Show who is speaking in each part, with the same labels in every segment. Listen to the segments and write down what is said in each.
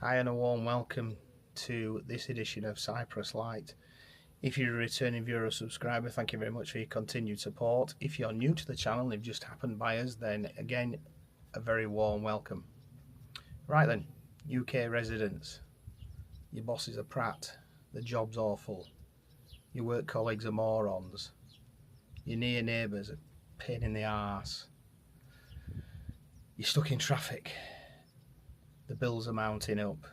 Speaker 1: Hi and a warm welcome to this edition of Cyprus Light. If you're a returning viewer or subscriber, thank you very much for your continued support. If you're new to the channel and you've just happened by us, then again, a very warm welcome. Right then, UK residents, your bosses are prat, the job's awful, your work colleagues are morons, your near neighbours are a pain in the arse, you're stuck in traffic, the bills are mounting up,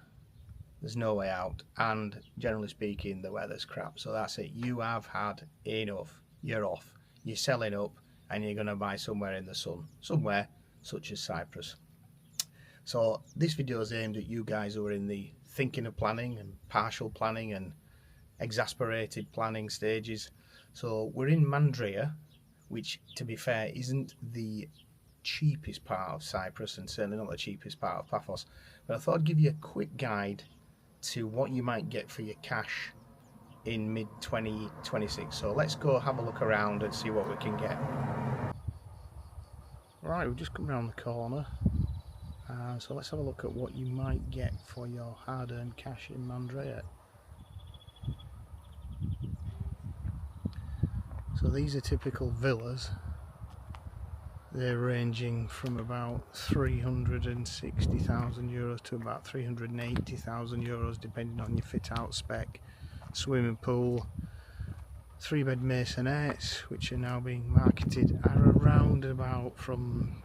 Speaker 1: there's no way out, and generally speaking the weather's crap. So that's it, you have had enough, you're off, you're selling up, and you're going to buy somewhere in the sun, somewhere such as Cyprus. So this video is aimed at you guys who are in the thinking of planning and partial planning and exasperated planning stages. So we're in Mandria, which to be fair isn't the cheapest part of Cyprus and certainly not the cheapest part of Paphos, but I thought I'd give you a quick guide to what you might get for your cash in mid-2026. So let's go have a look around and see what we can get. Right, we've just come around the corner, so let's have a look at what you might get for your hard-earned cash in Mandria. So these are typical villas. They're ranging from about 360,000 euros to about 380,000 euros depending on your fit out spec. Swimming pool, 3-bed maisonettes, which are now being marketed, are around about from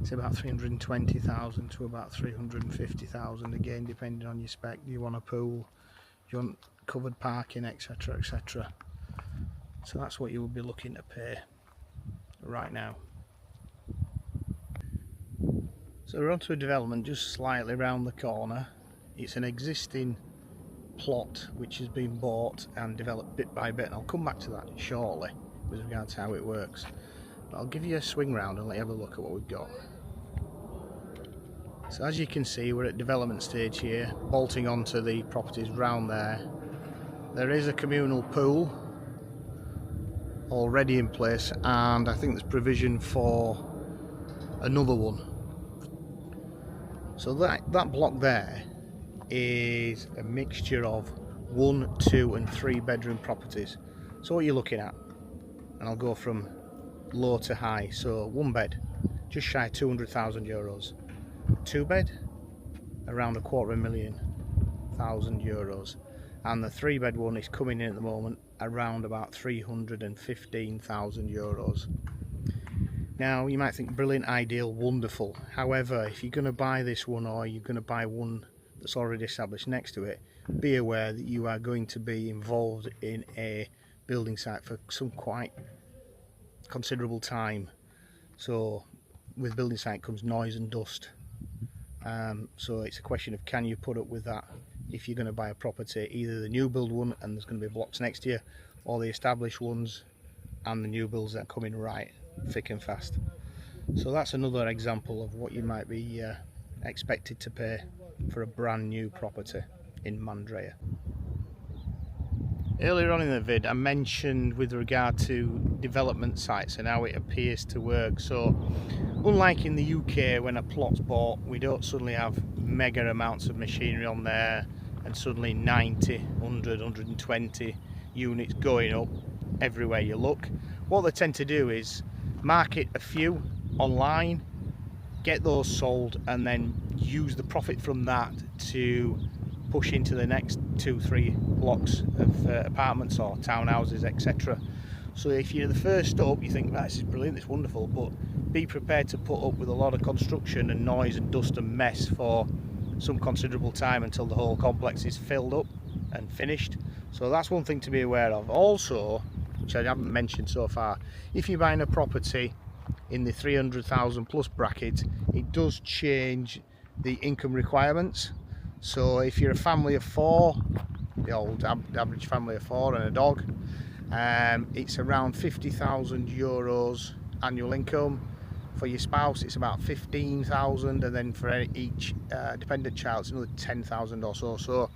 Speaker 1: say about 320,000 to about 350,000, again depending on your spec. Do you want a pool, do you want covered parking, etc, etc. So that's what you will be looking to pay right now. So we're onto a development just slightly round the corner. It's an existing plot which has been bought and developed bit by bit, and I'll come back to that shortly with regard to how it works. But I'll give you a swing round and let you have a look at what we've got. So as you can see, we're at development stage here, bolting onto the properties round there. There is a communal pool already in place, and I think there's provision for another one. So that block there is a mixture of 1, 2 and 3 bedroom properties. So what you're looking at, and I'll go from low to high. So 1 bed, just shy of 200,000 euros. 2 bed, around $250,000 euros. And the 3 bed one is coming in at the moment around about 315,000 euros. Now you might think brilliant, ideal, wonderful. However, if you're going to buy this one or you're going to buy one that's already established next to it, be aware that you are going to be involved in a building site for some quite considerable time. So with building site comes noise and dust. So it's a question of, can you put up with that if you're going to buy a property, either the new build one and there's going to be blocks next to you, or the established ones and the new builds that are coming right thick and fast. So that's another example of what you might be expected to pay for a brand new property in Mandria. Earlier on in the vid I mentioned with regard to development sites and how it appears to work. So unlike in the UK, when a plot's bought, we don't suddenly have mega amounts of machinery on there and suddenly 90, 100, 120 units going up everywhere you look. What they tend to do is market a few online, get those sold, and then use the profit from that to push into the next 2-3 blocks of apartments or townhouses, etc. So if you're the first up, you think, this is brilliant, it's wonderful, but be prepared to put up with a lot of construction and noise and dust and mess for some considerable time until the whole complex is filled up and finished. So that's one thing to be aware of. Also, which I haven't mentioned so far, if you're buying a property in the 300,000 plus bracket, it does change the income requirements. So if you're a family of 4, the old average family of 4 and a dog, it's around 50,000 euros annual income. For your spouse it's about 15,000, and then for each dependent child it's another 10,000 or so. So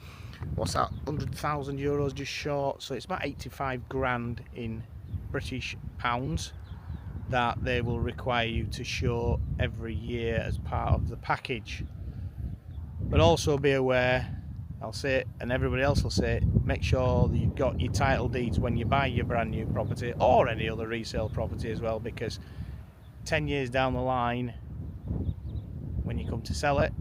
Speaker 1: what's that, 100,000 euros just short, so it's about 85 grand in British pounds that they will require you to show every year as part of the package. But also be aware, I'll say it and everybody else will say it, make sure that you've got your title deeds when you buy your brand new property or any other resale property as well, because 10 years down the line, when you come to sell it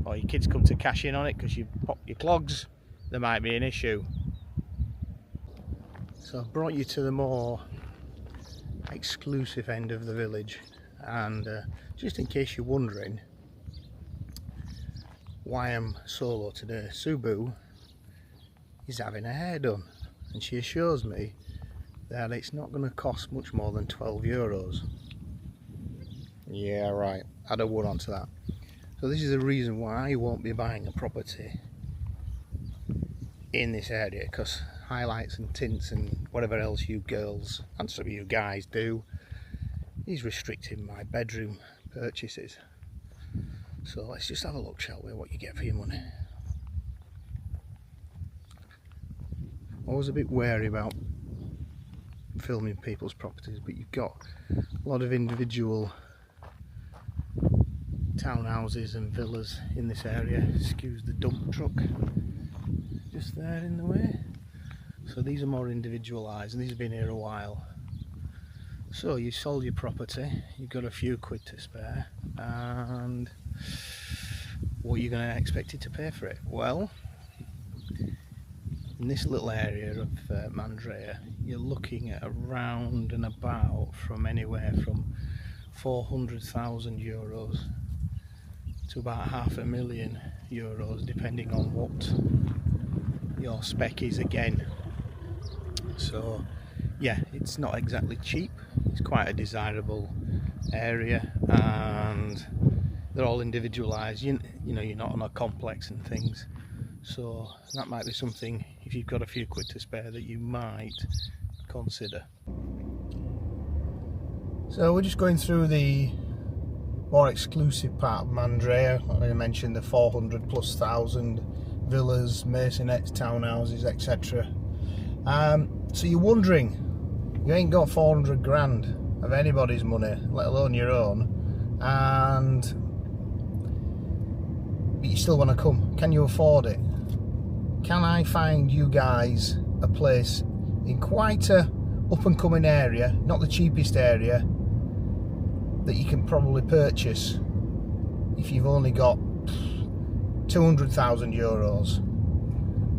Speaker 1: or your kids come to cash in on it because you popped your clogs, there might be an issue. So I've brought you to the more exclusive end of the village, and just in case you're wondering why I'm solo today, Subu is having her hair done, and she assures me that it's not going to cost much more than €12. Yeah, right, add a word onto that. So this is the reason why I won't be buying a property in this area, because highlights and tints and whatever else you girls and some of you guys do is restricting my bedroom purchases. So let's just have a look, shall we, what you get for your money. Always a bit wary about filming people's properties, but you've got a lot of individual townhouses and villas in this area. Excuse the dump truck just there in the way. So these are more individualised, and these have been here a while. So you sold your property, you've got a few quid to spare, and what are you going to expect it to pay for it? Well, in this little area of Mandria, you're looking at around and about from anywhere from €400,000 to about €500,000, depending on what your spec is again. So yeah, it's not exactly cheap, it's quite a desirable area, and they're all individualised. You know, you're not on a complex and things, so that might be something, if you've got a few quid to spare, that you might consider. So we're just going through the more exclusive part of Mandria. Like I mentioned, the 400,000+ villas, maisonettes, townhouses, etc. So you're wondering, you ain't got 400 grand of anybody's money, let alone your own, but you still want to come. Can you afford it? Can I find you guys a place in quite a up and coming area, not the cheapest area, that you can probably purchase if you've only got €200,000?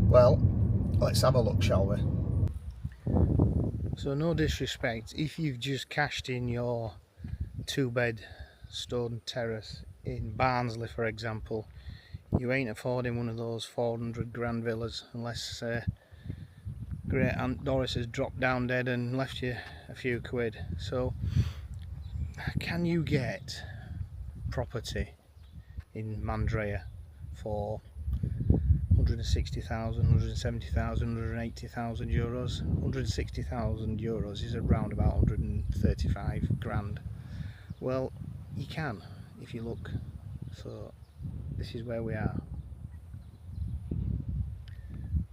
Speaker 1: Well, let's have a look, shall we? So no disrespect, if you've just cashed in your 2-bed stone terrace in Barnsley, for example, you ain't affording one of those 400 grand villas unless great Aunt Doris has dropped down dead and left you a few quid. So can you get property in Mandria for 160,000, 170,000, 180,000 euros? 160,000 euros is around about 135 grand. Well, you can if you look. So this is where we are.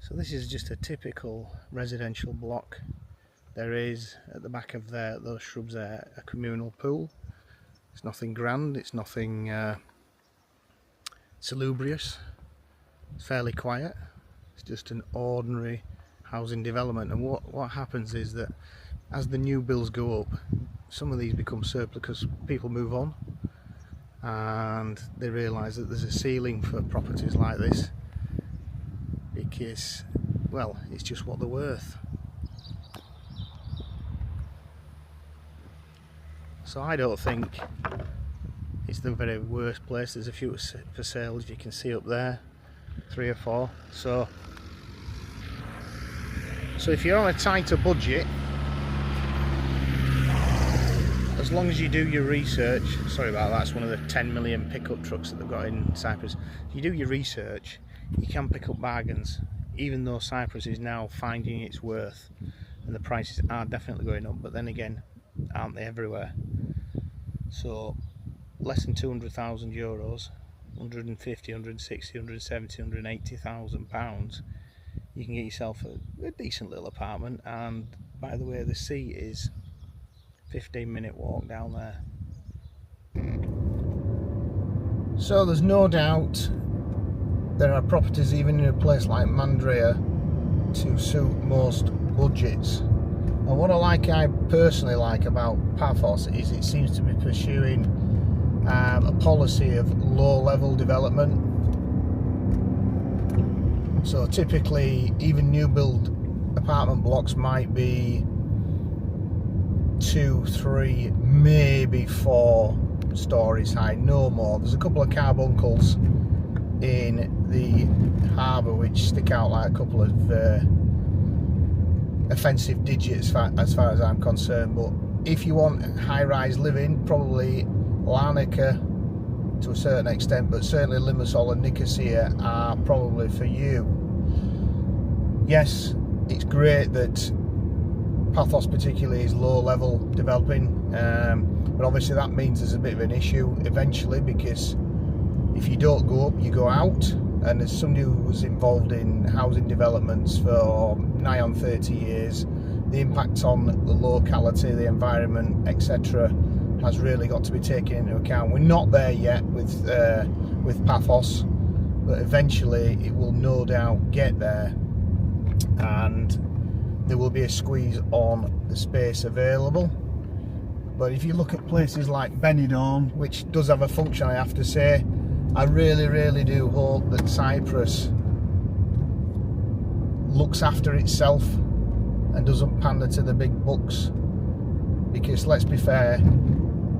Speaker 1: So this is just a typical residential block. There is at the back of those shrubs there a communal pool. It's nothing grand, it's nothing salubrious. It's fairly quiet. It's just an ordinary housing development, and what happens is that as the new bills go up, some of these become surplus because people move on and they realise that there's a ceiling for properties like this, because, well, it's just what they're worth. So I don't think it's the very worst place. There's a few for sale, as you can see up there, 3 or 4. So if you're on a tighter budget, as long as you do your research, sorry about that, it's one of the 10 million pickup trucks that they've got in Cyprus. If you do your research, you can pick up bargains, even though Cyprus is now finding its worth and the prices are definitely going up, but then again, aren't they everywhere? So less than 200,000 euros, 150, 160, 170, 180,000 pounds, you can get yourself a decent little apartment. And by the way, the sea is 15-minute walk down there. So there's no doubt there are properties even in a place like Mandria to suit most budgets. And what I personally like about Paphos is it seems to be pursuing a policy of low-level development. So typically, even new build apartment blocks might be 2, 3, maybe 4 stories high, no more. There's a couple of carbuncles in the harbour which stick out like a couple of offensive digits as far as I'm concerned. But if you want high-rise living, probably Larnaca to a certain extent, but certainly Limassol and Nicosia are probably for you. Yes, it's great that Paphos particularly is low level developing, but obviously that means there's a bit of an issue eventually, because if you don't go up, you go out. And as somebody who was involved in housing developments for nigh on 30 years, the impact on the locality, the environment, etc. has really got to be taken into account. We're not there yet with Paphos, but eventually it will no doubt get there, and there will be a squeeze on the space available. But if you look at places like Benidorm, which does have a function, I have to say, I really do hope that Cyprus looks after itself and doesn't pander to the big bucks, because let's be fair,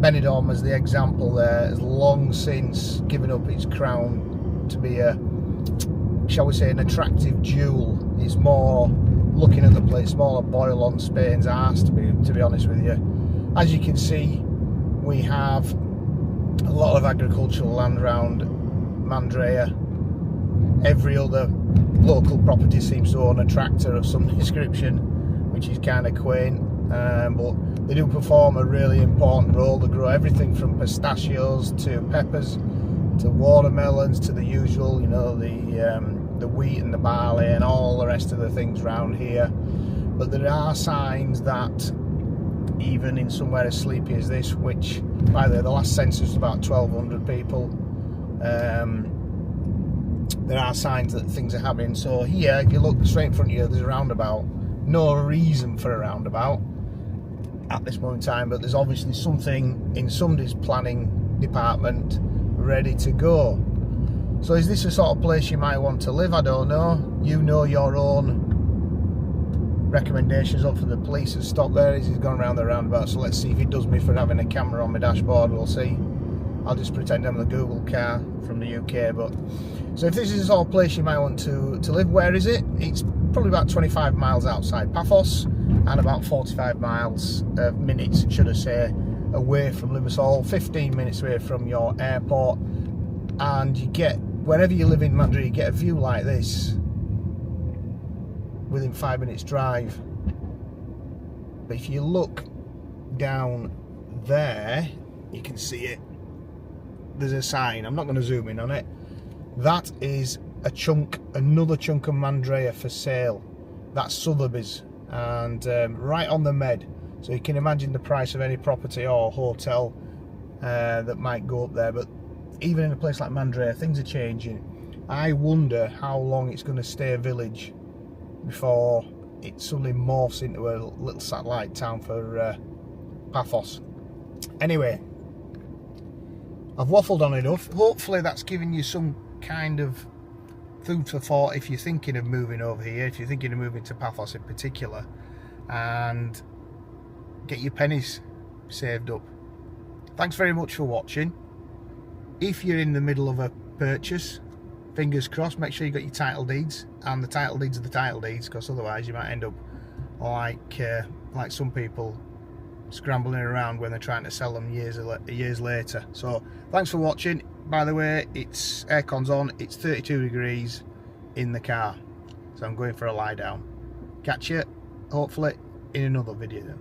Speaker 1: Benidorm as the example there has long since given up its crown to be a, shall we say, an attractive jewel. It's more looking at the place, smaller boil on Spain's arse, to be honest with you. As you can see, we have a lot of agricultural land around Mandria. Every other local property seems to own a tractor of some description, which is kind of quaint, but they do perform a really important role. They grow everything from pistachios to peppers to watermelons to the usual, you know, the wheat and the barley and all the rest of the things around here. But there are signs that even in somewhere as sleepy as this, which by the last census was about 1,200 people, there are signs that things are happening. So here, if you look straight in front of you, there's a roundabout. No reason for a roundabout at this moment in time, but there's obviously something in somebody's planning department ready to go. So is this a sort of place you might want to live? I don't know. You know your own recommendations. Up for the police has stopped there as he's gone around the roundabout, so let's see if he does me for having a camera on my dashboard. We'll see. I'll just pretend I'm the Google car from the UK. But so if this is the sort of place you might want to live, where is it? It's probably about 25 miles outside Paphos and about 45 minutes, should I say, away from Limassol, 15 minutes away from your airport, and you get, wherever you live in Mandria, you get a view like this within 5 minutes drive. But if you look down there, you can see it. There's a sign. I'm not going to zoom in on it. That is another chunk of Mandria for sale. That's Sotheby's, and right on the Med. So you can imagine the price of any property or hotel that might go up there. But even in a place like Mandria, things are changing. I wonder how long it's going to stay a village before it suddenly morphs into a little satellite town for Paphos. Anyway, I've waffled on enough. Hopefully that's given you some kind of food for thought if you're thinking of moving over here, if you're thinking of moving to Paphos in particular, and get your pennies saved up. Thanks very much for watching. If you're in the middle of a purchase, fingers crossed, make sure you got your title deeds, and the title deeds are the title deeds, because otherwise you might end up like some people scrambling around when they're trying to sell them years later. So thanks for watching. By the way, it's aircon's on, it's 32 degrees in the car, so I'm going for a lie down. Catch you hopefully in another video.